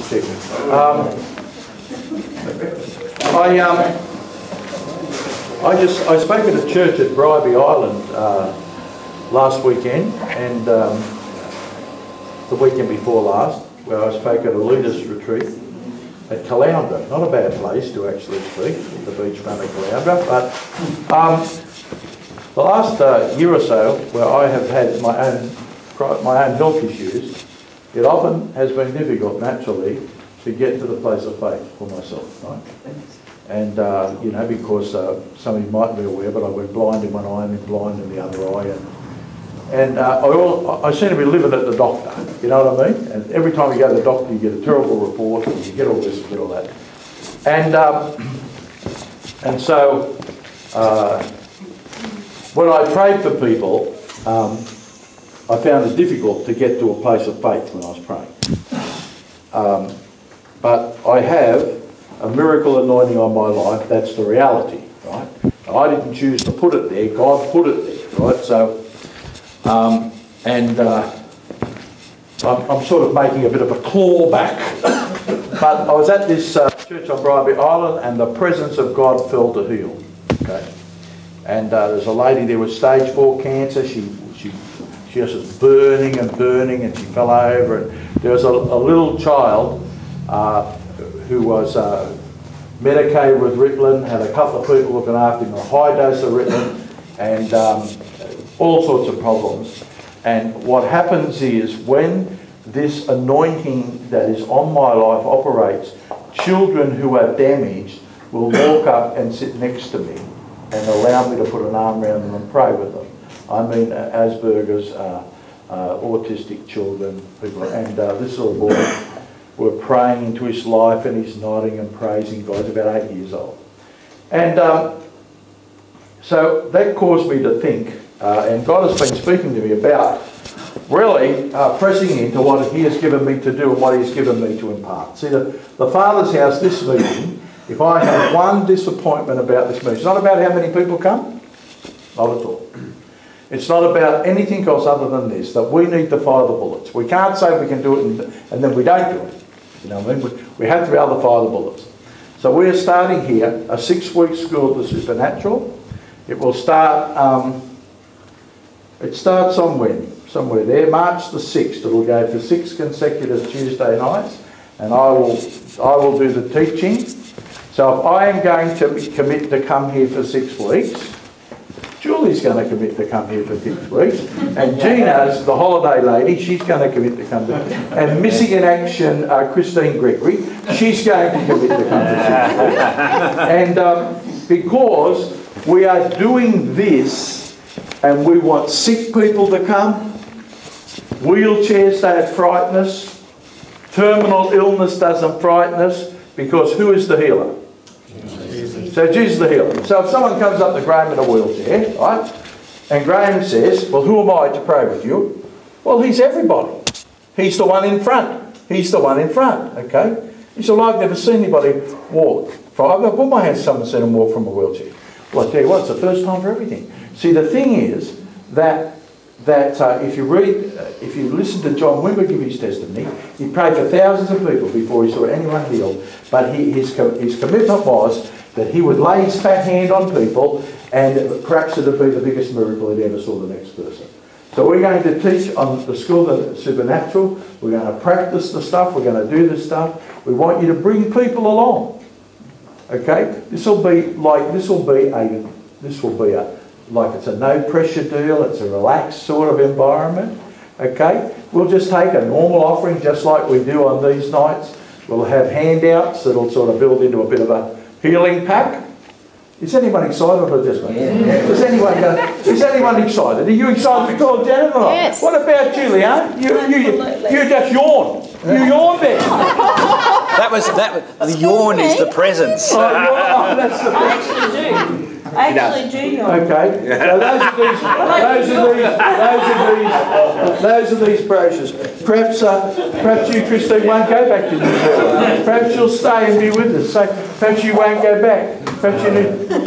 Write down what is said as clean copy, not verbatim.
Stephen. I spoke at a church at Bribie Island last weekend, and the weekend before last, where I spoke at a leaders' retreat at Caloundra. Not a bad place to actually speak, at the beachfront of Caloundra, but the last year or so, where I have had my own health issues, it often has been difficult, naturally, to get to the place of faith for myself, right? And, you know, because some of you might be aware, but I went blind in one eye and then blind in the other eye. And I seem to be living at the doctor, you know what I mean? And every time you go to the doctor, you get a terrible report, and you get all this and get all that. And so, when I prayed for people, I found it difficult to get to a place of faith when I was praying. But I have a miracle anointing on my life. That's the reality, right? I didn't choose to put it there. God put it there, right? So, I'm sort of making a bit of a clawback. But I was at this church on Bribie Island, and the presence of God fell to heal. Okay, and there's a lady there with stage 4 cancer. She just was burning and burning, and she fell over. And there was a little child who was medicated with Ritalin, had a couple of people looking after him, a high dose of Ritalin, and all sorts of problems. And what happens is, when this anointing that is on my life operates, children who are damaged will walk up and sit next to me and allow me to put an arm around them and pray with them. I mean, Asperger's, autistic children, people, and this little boy, we're praying into his life, and he's nodding and praising God. He's about 8 years old. And so that caused me to think, and God has been speaking to me about really pressing into what He has given me to do and what He's given me to impart. See, the Father's house, this meeting, if I have one disappointment about this meeting, it's not about how many people come, not at all. It's not about anything else other than this, that we need to fire the bullets. We can't say we can do it and then we don't do it. You know what I mean? We have to be able to fire the bullets. So we are starting here a 6-week school of the supernatural. It will start, it starts on when? Somewhere there, March the 6th. It'll go for 6 consecutive Tuesday nights, and I will do the teaching. So if I am going to commit to come here for 6 weeks, Julie's going to commit to come here for 6 weeks, and Gina's the holiday lady, she's going to commit to come to, and Missing in Action, Christine Gregory, she's going to commit to come to 6 weeks. And because we are doing this, and we want sick people to come, wheelchairs don't frighten us, terminal illness doesn't frighten us, because who is the healer? So Jesus is the healer. So if someone comes up to Graham in a wheelchair, right, and Graham says, well, who am I to pray with you? Well, he's everybody. He's the one in front. He's the one in front, okay? He said, well, I've never seen anybody walk. I've got to put my hands on someone, seen him walk from a wheelchair. Well, I tell you what, it's the first time for everything. See, the thing is that if you listen to John Wimber give his testimony, he prayed for thousands of people before he saw anyone healed. But his commitment was that he would lay his fat hand on people, and perhaps it would be the biggest miracle he ever saw the next person. So we're going to teach on the school of the supernatural. We're going to practice the stuff. We're going to do the stuff. We want you to bring people along. Okay, this will be like it's a no pressure deal. It's a relaxed sort of environment. Okay, we'll just take a normal offering just like we do on these nights. We'll have handouts that'll sort of build into a bit of a healing pack. Is anyone excited about this one? Yeah. Is anyone excited? Are you excited to call Janet or not? Yes. What about Julie? You just yawned. You yawned there. The yawn is the presence. That's the presence. I actually do yawn. Okay. So those are these brochures. Perhaps you, Christine, won't go back to New Zealand. Perhaps you'll stay and be with us. So perhaps you won't go back. Perhaps you need.